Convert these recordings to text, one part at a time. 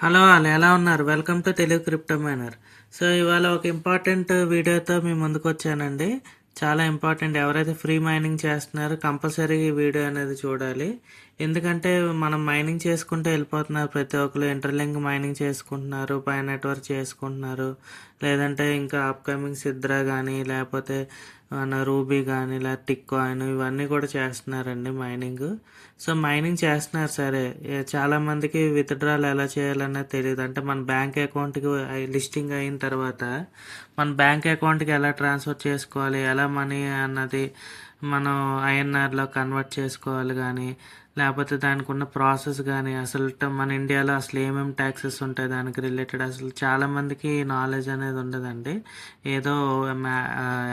Hello all ఎలా ఉన్నారు? Welcome to Telugu crypto miner. So ఇవాళ ఒక ఇంపార్టెంట్ వీడియోతో మీ ముందుకు వచ్చానండి. చాలా ఇంపార్టెంట్. ఎవరైతే ఫ్రీ మైనింగ్ చేస్తున్నారో కంపల్సరీ ఈ వీడియో అనేది చూడాలి. ఎందుకంటే మనం మైనింగ్ చేసుకుంటూ వెళ్ళిపోతున్నారు. ప్రతి ఒక్కరు ఇంటర్లింక్ మైనింగ్ చేసుకుంటున్నారు, పై నెట్వర్క్ చేసుకుంటున్నారు, లేదంటే ఇంకా అప్కమింగ్ సిద్రా కానీ లేకపోతే మన రూబీ కానీ లేదా టిక్ కాయిన్ ఇవన్నీ కూడా చేస్తున్నారండి మైనింగ్. సో మైనింగ్ చేస్తున్నారు సరే, చాలామందికి విత్డ్రాల్ ఎలా చేయాలన్నది తెలియదు. అంటే మన బ్యాంక్ అకౌంట్కి లిస్టింగ్ అయిన తర్వాత మన బ్యాంక్ అకౌంట్కి ఎలా ట్రాన్స్ఫర్ చేసుకోవాలి, ఎలా మనీ అన్నది మనం ఐఎన్ఆర్లో కన్వర్ట్ చేసుకోవాలి కానీ, లేకపోతే దానికి ఉన్న ప్రాసెస్ కానీ, అసలు మన ఇండియాలో అసలు ఏమేమి ట్యాక్సెస్ ఉంటాయి దానికి రిలేటెడ్ అసలు చాలామందికి నాలెడ్జ్ అనేది ఉండదండి. ఏదో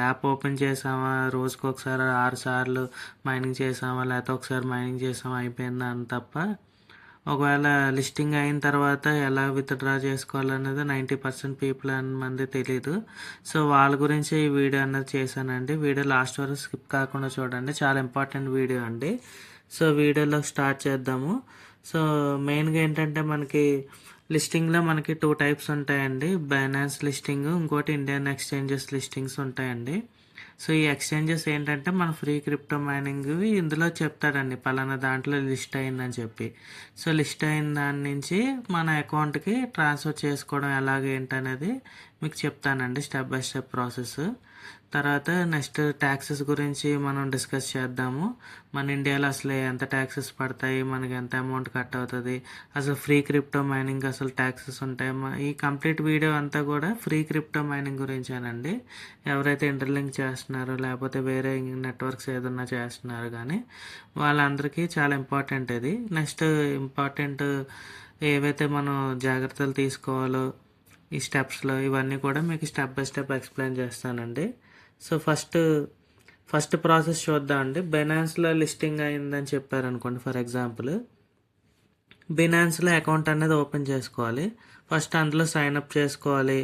యాప్ ఓపెన్ చేసామా, రోజుకి ఒకసారి 6 సార్లు మైనింగ్ చేసామా, లేకపోతే ఒకసారి మైనింగ్ చేసామా అయిపోయిందా అని తప్ప, ఒకవేళ లిస్టింగ్ అయిన తర్వాత ఎలా విత్డ్రా చేసుకోవాలనేది 90% పీపుల్ మంది తెలీదు. సో వాళ్ళ గురించి ఈ వీడియో అనేది చేశానండి. వీడియో లాస్ట్ వరకు స్కిప్ కాకుండా చూడండి, చాలా ఇంపార్టెంట్ వీడియో అండి. సో వీడియోలో స్టార్ట్ చేద్దాము. సో మెయిన్గా ఏంటంటే మనకి లిస్టింగ్లో మనకి 2 టైప్స్ ఉంటాయండి. బైనాన్స్ లిస్టింగ్, ఇంకోటి ఇండియన్ ఎక్స్చేంజెస్ లిస్టింగ్స్ ఉంటాయండి. సో ఈ ఎక్స్చేంజెస్ ఏంటంటే మన ఫ్రీ క్రిప్టో మైనింగ్ ఇందులో చెప్తాడండి పలానా దాంట్లో లిస్ట్ అయిందని చెప్పి. సో లిస్ట్ అయిన దాని నుంచి మన అకౌంట్కి ట్రాన్స్ఫర్ చేసుకోవడం ఎలాగేంటనేది మీకు చెప్తానండి, స్టెప్ బై స్టెప్ ప్రాసెస్. తర్వాత నెక్స్ట్ ట్యాక్సెస్ గురించి మనం డిస్కస్ చేద్దాము. మన ఇండియాలో అసలు ఎంత ట్యాక్సెస్ పడతాయి, మనకి ఎంత అమౌంట్ కట్ అవుతుంది, అసలు ఫ్రీ క్రిప్టో మైనింగ్ అసలు ట్యాక్సెస్ ఉంటాయి. ఈ కంప్లీట్ వీడియో అంతా కూడా ఫ్రీ క్రిప్టో మైనింగ్ గురించేనండి. ఎవరైతే ఇంటర్లింక్ చేస్తున్నారో లేకపోతే వేరే నెట్వర్క్స్ ఏదన్నా చేస్తున్నారు కానీ వాళ్ళందరికీ చాలా ఇంపార్టెంట్ ఇది. నెక్స్ట్ ఇంపార్టెంట్ ఏవైతే మనం జాగ్రత్తలు తీసుకోవాలో ఈ స్టెప్స్లో ఇవన్నీ కూడా మీకు స్టెప్ బై స్టెప్ ఎక్స్ప్లెయిన్ చేస్తానండి. సో ఫస్ట్ ప్రాసెస్ చూద్దాం అండి. బైనాన్స్లో లిస్టింగ్ అయిందని చెప్పారనుకోండి, ఫర్ ఎగ్జాంపుల్ బైనాన్స్లో అకౌంట్ అనేది ఓపెన్ చేసుకోవాలి. ఫస్ట్ అందులో సైన్అప్ చేసుకోవాలి.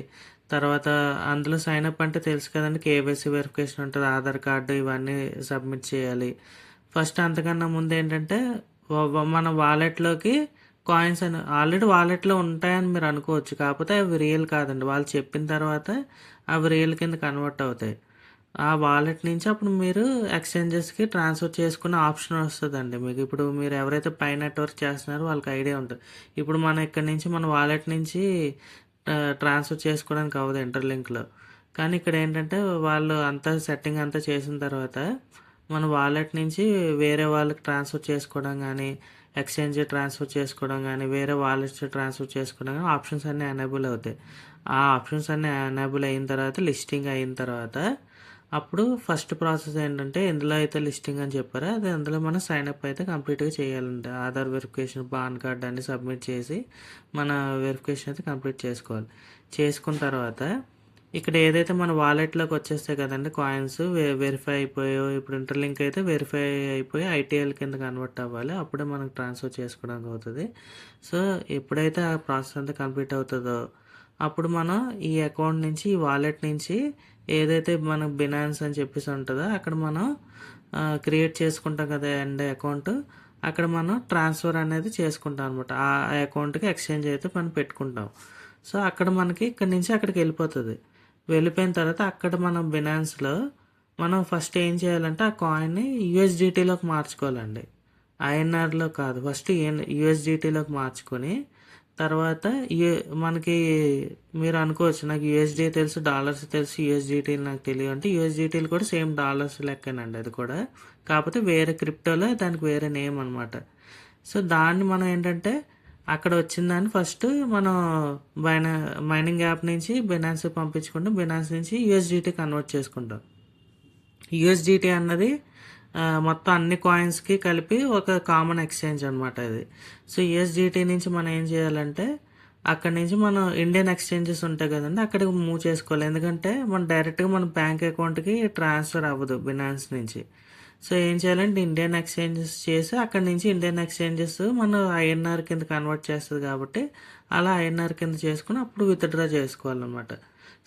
తర్వాత అందులో సైన్అప్ అంటే తెలుసు కదండి, కేవైసీ వెరిఫికేషన్ ఉంటుంది, ఆధార్ కార్డు ఇవన్నీ సబ్మిట్ చేయాలి. ఫస్ట్ అంతకన్నా ముందు ఏంటంటే మన వాలెట్లోకి కాయిన్స్ అని ఆల్రెడీ వాలెట్లో ఉంటాయని మీరు అనుకోవచ్చు, కాకపోతే అవి రియల్ కాదండి. వాళ్ళు చెప్పిన తర్వాత అవి రియల్ కింద కన్వర్ట్ అవుతాయి. ఆ వాలెట్ నుంచి అప్పుడు మీరు ఎక్స్చేంజెస్కి ట్రాన్స్ఫర్ చేసుకునే ఆప్షన్ వస్తుందండి మీకు. ఇప్పుడు మీరు ఎవరైతే పై నెట్వర్క్ చేస్తున్నారో వాళ్ళకి ఐడియా ఉంటుంది. ఇప్పుడు మనం ఇక్కడ నుంచి మన వాలెట్ నుంచి ట్రాన్స్ఫర్ చేసుకోవడానికి అవ్వదు ఇంటర్లింక్లో. కానీ ఇక్కడ ఏంటంటే వాళ్ళు అంతా సెట్టింగ్ అంతా చేసిన తర్వాత మన వాలెట్ నుంచి వేరే వాళ్ళకి ట్రాన్స్ఫర్ చేసుకోవడం కానీ, ఎక్స్చేంజ్ ట్రాన్స్ఫర్ చేసుకోవడం కానీ, వేరే వాలెట్స్ ట్రాన్స్ఫర్ చేసుకోవడం కానీ ఆప్షన్స్ అన్నీ ఎనేబుల్ అవుతాయి. ఆ ఆప్షన్స్ అన్నీ ఎనేబుల్ అయిన తర్వాత లిస్టింగ్ అయిన తర్వాత అప్పుడు ఫస్ట్ ప్రాసెస్ ఏంటంటే ఇందులో అయితే లిస్టింగ్ అని చెప్పారో అది అందులో మనం సైన్అప్ అయితే కంప్లీట్గా చేయాలండి. ఆధార్ వెరిఫికేషన్, పాన్ కార్డ్ అన్ని సబ్మిట్ చేసి మన వెరిఫికేషన్ అయితే కంప్లీట్ చేసుకోవాలి. చేసుకున్న తర్వాత ఇక్కడ ఏదైతే మన వాలెట్లోకి వచ్చేస్తాయి కదండి కాయిన్స్, వెరిఫై అయిపోయాయో, ఇప్పుడు ఇంటర్లింక్ అయితే వెరిఫై అయిపోయి ఐటీఎల్ కింద కన్వర్ట్ అవ్వాలి, అప్పుడే మనకు ట్రాన్స్ఫర్ చేసుకోవడానికి అవుతుంది. సో ఎప్పుడైతే ఆ ప్రాసెస్ అంతా కంప్లీట్ అవుతుందో అప్పుడు మనం ఈ అకౌంట్ నుంచి, ఈ వాలెట్ నుంచి ఏదైతే మనకు బినాన్స్ అని చెప్పేసి ఉంటుందో అక్కడ మనం క్రియేట్ చేసుకుంటాం కదా అండ్ అకౌంట్, అక్కడ మనం ట్రాన్స్ఫర్ అనేది చేసుకుంటాం అనమాట. ఆ అకౌంట్కి ఎక్స్చేంజ్ అయితే మనం పెట్టుకుంటాం. సో అక్కడ మనకి ఇక్కడ నుంచి అక్కడికి వెళ్ళిపోతుంది. వెళ్ళిపోయిన తర్వాత అక్కడ మనం బినాన్స్లో మనం ఫస్ట్ ఏం చేయాలంటే ఆ కాయిన్ని యూఎస్డిటీలోకి మార్చుకోవాలండి, ఐఎన్ఆర్లో కాదు. ఫస్ట్ యూఎస్డిటీలోకి మార్చుకొని తర్వాత మనకి మీరు అనుకోవచ్చు నాకు యూఎస్డి తెలుసు, డాలర్స్ తెలుసు, యూఎస్డిటీలు నాకు తెలియదు అంటే యూఎస్డిటీలు కూడా సేమ్ డాలర్స్ లెక్కనండి అది కూడా, కాకపోతే వేరే క్రిప్టోలో దానికి వేరే నేమ్ అనమాట. సో దాన్ని మనం ఏంటంటే అక్కడ వచ్చిందాన్ని ఫస్ట్ మనం మైనింగ్ యాప్ నుంచి బినాన్స్ పంపించుకుంటాం, బినాన్స్ నుంచి యూఎస్డిటీ కన్వర్ట్ చేసుకుంటాం. యూఎస్డిటీ అన్నది మొత్తం అన్ని కాయిన్స్కి కలిపి ఒక కామన్ ఎక్స్చేంజ్ అనమాట ఇది. సో యూఎస్డిటీ నుంచి మనం ఏం చేయాలంటే అక్కడ నుంచి మనం ఇండియన్ ఎక్స్చేంజెస్ ఉంటాయి కదండి అక్కడికి మూవ్ చేసుకోవాలి. ఎందుకంటే మనం డైరెక్ట్గా మన బ్యాంక్ అకౌంట్కి ట్రాన్స్ఫర్ అవ్వదు బినాన్స్ నుంచి. సో ఏం చేయాలంటే ఇండియన్ ఎక్స్చేంజెస్ చేసి అక్కడి నుంచి ఇండియన్ ఎక్స్చేంజెస్ మన ఐఎన్ఆర్ కింద కన్వర్ట్ చేస్తుంది కాబట్టి అలా ఐఎన్ఆర్ కింద చేసుకుని అప్పుడు విత్డ్రా చేసుకోవాలన్నమాట.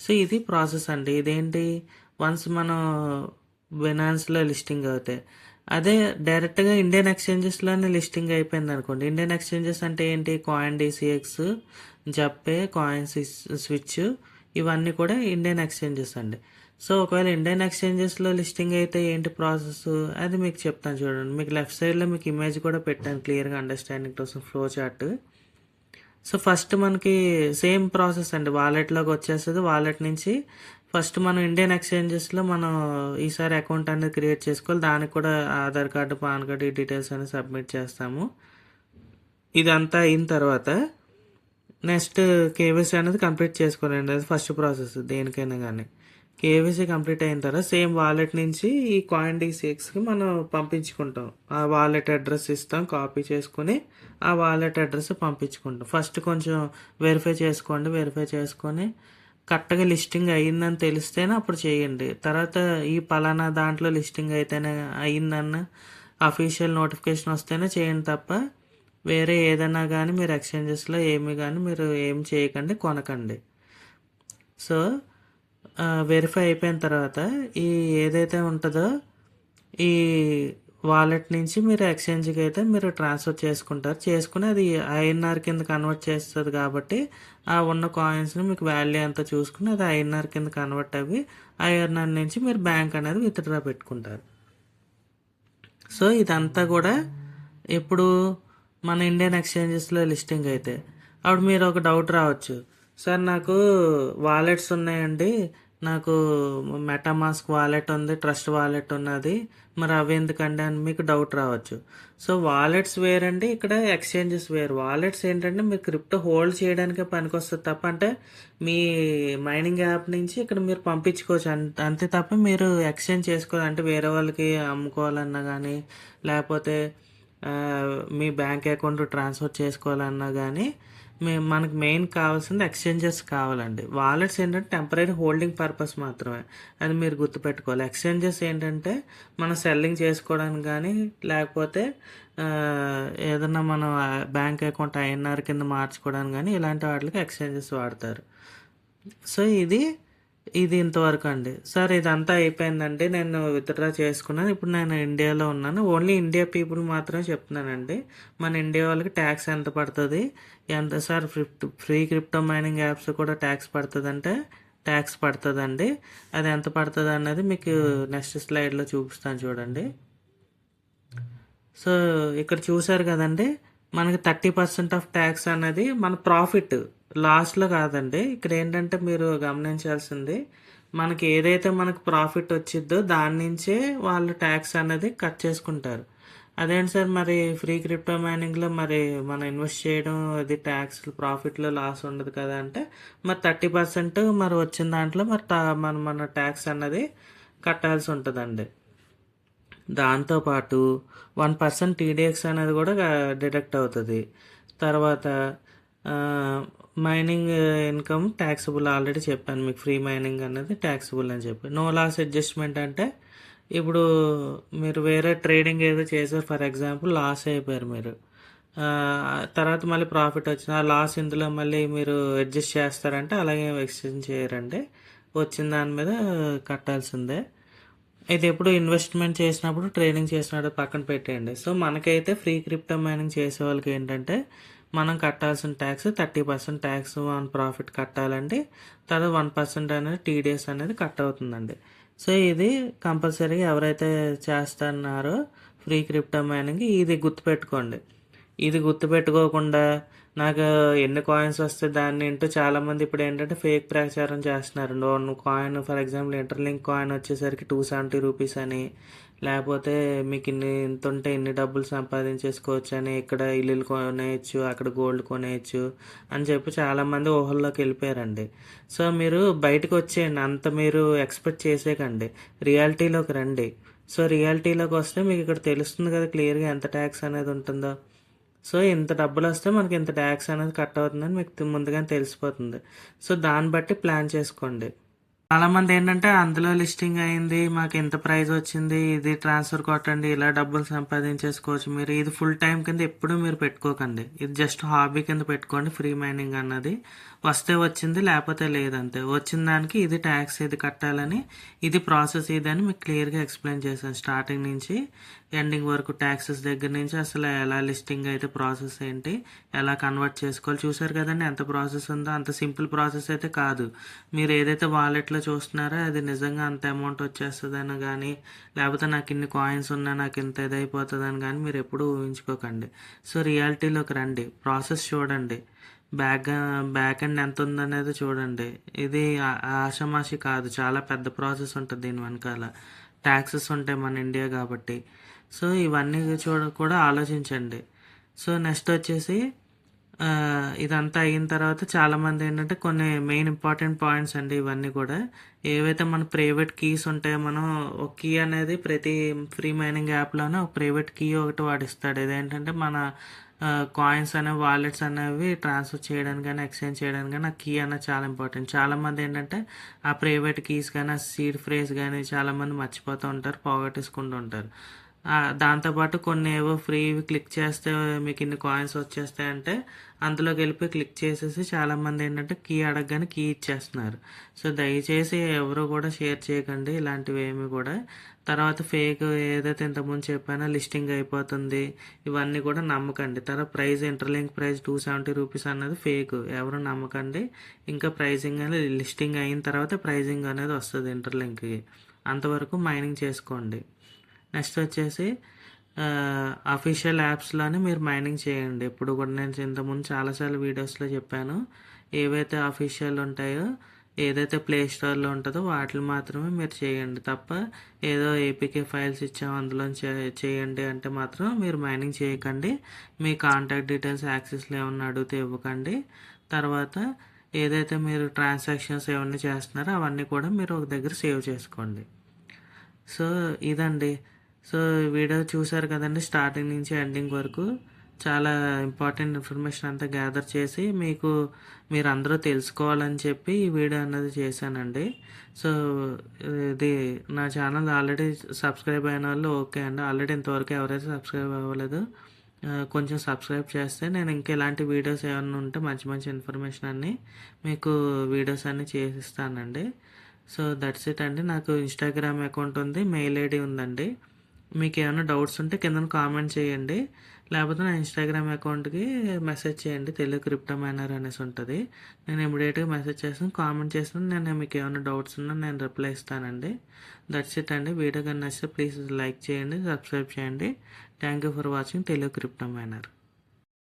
సో ఇది ప్రాసెస్ అండి. ఇదేంటి, వన్స్ మనం బినాన్స్లో లిస్టింగ్ అవుతాయి అదే డైరెక్ట్‌గా ఇండియన్ ఎక్స్‌చేంజెస్‌లోనే లిస్టింగ్ అయిపోయిందనుకోండి. ఇండియన్ ఎక్స్‌చేంజెస్ అంటే ఏంటి? కాయిన్ డీసీఎక్స్, జప్పే, కాయిన్ స్విచ్ ఇవన్నీ కూడా ఇండియన్ ఎక్స్‌చేంజెస్ అండి. సో, ఒకవేళ ఇండియన్ ఎక్స్‌చేంజెస్‌లో లిస్టింగ్ అయితే ఏంటి ప్రాసెస్? అది మీకు చెప్తాను చూడండి. మీకు లెఫ్ట్ సైడ్‌లో మీకు ఇమేజ్ కూడా పెట్టాను క్లియర్‌గా అండర్‌స్టాండింగ్ కోసం ఫ్లో చార్ట్. సో, ఫస్ట్ మనకి సేమ్ ప్రాసెస్ అండి. వాలెట్‌లోకి వచ్చేస్తది. వాలెట్ నుంచి ఫస్ట్ మనం ఇండియన్ ఎక్స్‌చేంజెస్‌లో మనం ఈసారి అకౌంట్ అనేది క్రియేట్ చేసుకోవాలి. దానికి కూడా ఆధార్ కార్డు, పాన్ కార్డు ఈ డీటెయిల్స్ అనేవి సబ్మిట్ చేస్తాము. ఇదంతా అయిన తర్వాత నెక్స్ట్ కేవైసీ అనేది కంప్లీట్ చేసుకోవాలండి. అది ఫస్ట్ ప్రాసెస్ దేనికైనా కానీ. కేవైసీ కంప్లీట్ అయిన తర్వాత సేమ్ వాలెట్ నుంచి ఈ కాయిన్ డీసీఎక్స్కి మనం పంపించుకుంటాం. ఆ వాలెట్ అడ్రస్ ఇస్తాం, కాపీ చేసుకుని ఆ వాలెట్ అడ్రస్ పంపించుకుంటాం. ఫస్ట్ కొంచెం వెరిఫై చేసుకోండి. వెరిఫై చేసుకొని కరెక్ట్గా లిస్టింగ్ అయ్యిందని తెలిస్తేనే అప్పుడు చేయండి. తర్వాత ఈ పలానా దాంట్లో లిస్టింగ్ అయితేనే అయ్యిందన్న అఫీషియల్ నోటిఫికేషన్ వస్తేనే చేయండి తప్ప వేరే ఏదైనా కానీ మీరు ఎక్స్చేంజెస్లో ఏమి కానీ మీరు ఏం చేయకండి, కొనకండి. సో వెరిఫై అయిపోయిన తర్వాత ఈ ఏదైతే ఉంటుందో ఈ వాలెట్ నుంచి మీరు ఎక్స్చేంజ్కి అయితే మీరు ట్రాన్స్ఫర్ చేసుకుంటారు. చేసుకుని అది ఐఎన్ఆర్ కింద కన్వర్ట్ చేస్తుంది కాబట్టి ఆ ఉన్న కాయిన్స్ని మీకు వాల్యూ అంతా చూసుకుని అది ఐఎన్ఆర్ కింద కన్వర్ట్ అవ్వి ఐఎన్ఆర్ నుంచి మీరు బ్యాంక్ అనేది విత్డ్రా పెట్టుకుంటారు. సో ఇదంతా కూడా ఇప్పుడు మన ఇండియన్ ఎక్స్చేంజెస్లో లిస్టింగ్ అయితే అప్పుడు మీరు ఒక డౌట్ రావచ్చు. సార్ నాకు వాలెట్స్ ఉన్నాయండి, నాకు మెటామాస్క్ వాలెట్ ఉంది, ట్రస్ట్ వాలెట్ ఉన్నది, మరి అవి ఎందుకండి అని మీకు డౌట్ రావచ్చు. సో వాలెట్స్ వేరండి, ఇక్కడ ఎక్స్చేంజెస్ వేరు. వాలెట్స్ ఏంటంటే మీరు క్రిప్టో హోల్డ్ చేయడానికే పనికొస్తుంది తప్ప అంటే మీ మైనింగ్ యాప్ నుంచి ఇక్కడ మీరు పంపించుకోవచ్చు అంతే తప్ప మీరు ఎక్స్చేంజ్ చేసుకోవాలి అంటే వేరే వాళ్ళకి అమ్ముకోవాలన్నా కానీ లేకపోతే మీ బ్యాంక్ అకౌంట్ ట్రాన్స్ఫర్ చేసుకోవాలన్నా కానీ మనకు మెయిన్ కావాల్సింది ఎక్స్చేంజెస్ కావాలండి. వాలెట్స్ ఏంటంటే టెంపరీ హోల్డింగ్ పర్పస్ మాత్రమే, అది మీరు గుర్తుపెట్టుకోవాలి. ఎక్స్చేంజెస్ ఏంటంటే మనం సెల్లింగ్ చేసుకోవడానికి కానీ లేకపోతే ఏదన్నా మనం బ్యాంక్ అకౌంట్ ఐఎన్ఆర్ కింద మార్చుకోవడానికి కానీ ఇలాంటి వాటికి ఎక్స్చేంజెస్ వాడతారు. సో ఇది ఇంతవరకు అండి. సార్ ఇదంతా అయిపోయిందండి, నేను విత్డ్రా చేసుకున్నాను, ఇప్పుడు నేను ఇండియాలో ఉన్నాను, ఓన్లీ ఇండియా పీపుల్ మాత్రమే చెప్తున్నానండి. మన ఇండియా వాళ్ళకి ట్యాక్స్ ఎంత పడుతుంది, ఎంత sir free crypto mining apps కూడా ట్యాక్స్ పడుతుందంటే ట్యాక్స్ పడుతుందండి. అది ఎంత పడుతుంది అన్నది మీకు నెక్స్ట్ స్లైడ్లో చూపిస్తాను చూడండి. సో ఇక్కడ చూసారు కదండి, మనకి 30% ఆఫ్ ట్యాక్స్ అనేది మన ప్రాఫిట్, లాస్ట్లో కాదండి. ఇక్కడ ఏంటంటే మీరు గమనించాల్సింది మనకి ఏదైతే మనకు ప్రాఫిట్ వచ్చిద్దో దాని నుంచే వాళ్ళు ట్యాక్స్ అనేది కట్ చేసుకుంటారు. అదేంటి సార్ మరి ఫ్రీ క్రిప్టో మైనింగ్లో మరి మనం ఇన్వెస్ట్ చేయడం అది ట్యాక్స్ ప్రాఫిట్లో లాస్ ఉండదు కదా అంటే మరి 30% మరి వచ్చిన దాంట్లో మరి మన ట్యాక్స్ అన్నది కట్టాల్సి ఉంటుందండి. దాంతోపాటు 1% టీడీఎక్స్ అనేది కూడా డిడక్ట్ అవుతుంది. తర్వాత మైనింగ్ ఇన్కమ్ ట్యాక్సబుల్, ఆల్రెడీ చెప్పాను మీకు ఫ్రీ మైనింగ్ అనేది ట్యాక్సబుల్ అని చెప్పి. నో లాస్ అడ్జస్ట్మెంట్ అంటే ఇప్పుడు మీరు వేరే ట్రేడింగ్ ఏదో చేశారు, ఫర్ ఎగ్జాంపుల్ లాస్ అయిపోయారు మీరు, తర్వాత మళ్ళీ ప్రాఫిట్ వచ్చిన ఆ లాస్ ఇందులో మళ్ళీ మీరు అడ్జస్ట్ చేస్తారంటే అలాగే ఎక్స్చేంజ్ చేయరండి, వచ్చిన దాని మీద కట్టాల్సిందే. ఇది ఎప్పుడు ఇన్వెస్ట్మెంట్ చేసినప్పుడు ట్రేడింగ్ చేసినప్పుడు పక్కన పెట్టేయండి. సో మనకైతే ఫ్రీ క్రిప్టో మైనింగ్ చేసే వాళ్ళకి ఏంటంటే మనం కట్టాల్సిన ట్యాక్స్ 30% ట్యాక్స్ ఆన్ ప్రాఫిట్ కట్టాలండి. తర్వాత 1% అనేది టీడీఎస్ అనేది కట్ అవుతుందండి. సో ఇది కంపల్సరీగా ఎవరైతే చేస్తున్నారో ఫ్రీ క్రిప్టో మైనింగ్ ఇది గుర్తుపెట్టుకోండి. ఇది గుర్తుపెట్టుకోకుండా నాకు ఎన్ని కాయిన్స్ వస్తే దాన్ని ఇంటూ చాలామంది ఇప్పుడు ఏంటంటే ఫేక్ ప్రచారం చేస్తున్నారు. Coin for example interlink coin వచ్చేసరికి 270 రూపీస్ అని, లేకపోతే మీకు ఇంత ఉంటే ఇన్ని డబ్బులు సంపాదించేసుకోవచ్చు అని, ఇక్కడ ఇల్లులు కొనేయచ్చు, అక్కడ గోల్డ్ కొనేయచ్చు అని చెప్పి చాలామంది ఊహల్లోకి వెళ్ళిపోయారండి. సో మీరు బయటకు వచ్చేయండి, అంత మీరు ఎక్స్పెక్ట్ చేసేకండి, రియాలిటీలోకి రండి. సో రియాలిటీలోకి వస్తే మీకు ఇక్కడ తెలుస్తుంది కదా క్లియర్గా ఎంత ట్యాక్స్ అనేది ఉంటుందో. సో ఇంత డబ్బులు వస్తే మనకి ఇంత ట్యాక్స్ అనేది కట్ అవుతుందని మీకు ముందుగానే తెలిసిపోతుంది. సో దాన్ని బట్టి ప్లాన్ చేసుకోండి. చాలామంది ఏంటంటే అందులో లిస్టింగ్ అయింది, మాకు ఇంత ప్రైస్ వచ్చింది, ఇది ట్రాన్స్ఫర్ కొట్టండి, ఇలా డబ్బులు సంపాదించేసుకోవచ్చు. మీరు ఇది ఫుల్ టైం కింద ఎప్పుడు మీరు పెట్టుకోకండి. ఇది జస్ట్ హాబీ కింద పెట్టుకోండి. ఫ్రీ మైనింగ్ అన్నది వస్తే వచ్చింది, లేకపోతే లేదంతే. వచ్చిన దానికి ఇది ట్యాక్స్ ఇది కట్టాలని, ఇది ప్రాసెస్ ఇదని మీకు క్లియర్గా ఎక్స్ప్లెయిన్ చేశాను స్టార్టింగ్ నుంచి ఎండింగ్ వరకు. ట్యాక్సెస్ దగ్గర నుంచి అసలు ఎలా లిస్టింగ్ అయితే ప్రాసెస్ ఏంటి, ఎలా కన్వర్ట్ చేసుకోవాలి చూసారు కదండి. ఎంత ప్రాసెస్ ఉందో అంత సింపుల్ ప్రాసెస్ అయితే కాదు. మీరు ఏదైతే వాలెట్లో చూస్తున్నారో అది నిజంగా అంత అమౌంట్ వచ్చేస్తుందని కానీ, లేకపోతే నాకు ఇన్ని కాయిన్స్ ఉన్నా నాకు ఇంత ఇదైపోతుందని కానీ మీరు ఎప్పుడూ ఊహించుకోకండి. సో రియాలిటీలోకి రండి, ప్రాసెస్ చూడండి, బ్యాక్ ఎండ్ ఎంత ఉందనేది చూడండి. ఇది ఆషామాషి కాదు, చాలా పెద్ద ప్రాసెస్ ఉంటుంది దీని వెనకాల. ట్యాక్సెస్ ఉంటాయి మన ఇండియా కాబట్టి. సో ఇవన్నీ కూడా ఆలోచించండి. సో నెక్స్ట్ వచ్చేసి ఇదంతా అయిన తర్వాత చాలామంది ఏంటంటే కొన్ని మెయిన్ ఇంపార్టెంట్ పాయింట్స్ అండి ఇవన్నీ కూడా. ఏవైతే మన ప్రైవేట్ కీస్ ఉంటాయో, మనం ఒక కీ అనేది ప్రతి ఫ్రీ మైనింగ్ యాప్లోనే ఒక ప్రైవేట్ కీ ఒకటి వాడిస్తాడు. ఇదేంటంటే మన కాయిన్స్ అనేవి, వాలెట్స్ అనేవి ట్రాన్స్ఫర్ చేయడానికి కానీ ఎక్స్చేంజ్ చేయడానికి కానీ ఆ కీ అనేది చాలా ఇంపార్టెంట్. చాలామంది ఏంటంటే ఆ ప్రైవేట్ కీస్ కానీ ఆ సీడ్ ఫ్రేజ్ కానీ చాలామంది మర్చిపోతూ ఉంటారు, పోగొట్టేసుకుంటూ ఉంటారు. దాంతోపాటు కొన్ని ఏవో ఫ్రీవి క్లిక్ చేస్తే మీకు ఇన్ని కాయిన్స్ వచ్చేస్తాయంటే అందులోకి వెళ్ళిపోయి క్లిక్ చేసేసి చాలామంది ఏంటంటే కీ అడగగానే కీ ఇచ్చేస్తున్నారు. సో దయచేసి ఎవరు కూడా షేర్ చేయకండి ఇలాంటివి ఏమి కూడా. తర్వాత ఫేక్ ఏదైతే ఇంతకుముందు చెప్పానో లిస్టింగ్ అయిపోతుంది, ఇవన్నీ కూడా నమ్మకండి. తర్వాత ప్రైస్ ఇంటర్లింక్ ప్రైస్ 270 రూపీస్ అన్నది ఫేక్, ఎవరు నమ్మకండి. ఇంకా ప్రైజింగ్ అనేది లిస్టింగ్ అయిన తర్వాత ప్రైజింగ్ అనేది వస్తుంది ఇంటర్లింక్కి, అంతవరకు మైనింగ్ చేసుకోండి. నెక్స్ట్ వచ్చేసి అఫీషియల్ యాప్స్లోనే మీరు మైనింగ్ చేయండి ఎప్పుడు కూడా. నేను ఇంతకుముందు చాలాసార్లు వీడియోస్లో చెప్పాను, ఏవైతే అఫీషియల్ ఉంటాయో, ఏదైతే ప్లే స్టోర్లో ఉంటుందో వాటిని మాత్రమే మీరు చేయండి తప్ప ఏదో ఏపీకే ఫైల్స్ ఇచ్చాము అందులో చేయండి అంటే మాత్రం మీరు మైనింగ్ చేయకండి. మీ కాంటాక్ట్ డీటెయిల్స్ యాక్సెస్లో ఏమన్నా అడిగితే ఇవ్వకండి. తర్వాత ఏదైతే మీరు ట్రాన్సాక్షన్స్ ఏమన్నా చేస్తున్నారో అవన్నీ కూడా మీరు ఒక దగ్గర సేవ్ చేసుకోండి. సో ఇదండి. సో వీడియో చూసారు కదండి, స్టార్టింగ్ నుంచి ఎండింగ్ వరకు చాలా ఇంపార్టెంట్ ఇన్ఫర్మేషన్ అంతా గ్యాదర్ చేసి మీరు అందరూ తెలుసుకోవాలని చెప్పి ఈ వీడియో అన్నది చేశానండి. సో ఇది నా ఛానల్ ఆల్రెడీ సబ్స్క్రైబ్ అయిన వాళ్ళు ఓకే అండి. ఆల్రెడీ ఇంతవరకు ఎవరైతే సబ్స్క్రైబ్ అవ్వలేదు కొంచెం సబ్స్క్రైబ్ చేస్తే నేను ఇంకా ఇలాంటి వీడియోస్ ఏమైనా ఉంటే మంచి మంచి ఇన్ఫర్మేషన్ అన్నీ మీకు వీడియోస్ అన్నీ చేసిస్తానండి. సో దట్స్ ఇట్ అండి. నాకు ఇన్స్టాగ్రామ్ అకౌంట్ ఉంది, మెయిల్ ఐడి ఉందండి. మీకు ఏమైనా డౌట్స్ ఉంటే కింద కామెంట్ చేయండి, లేకపోతే నా ఇన్స్టాగ్రామ్ అకౌంట్కి మెసేజ్ చేయండి, తెలుగు క్రిప్టో మైనర్ అనేసి ఉంటుంది. నేను ఇమీడియట్గా మెసేజ్ చేస్తాను, కామెంట్ చేస్తాను. నేను మీకు ఏమైనా డౌట్స్ ఉన్నా నేను రిప్లై ఇస్తానండి. దట్స్ ఇట్ అండి. వీడియో కానీ నచ్చితే ప్లీజ్ లైక్ చేయండి, సబ్స్క్రైబ్ చేయండి. Thank you for watching Telugu crypto minor.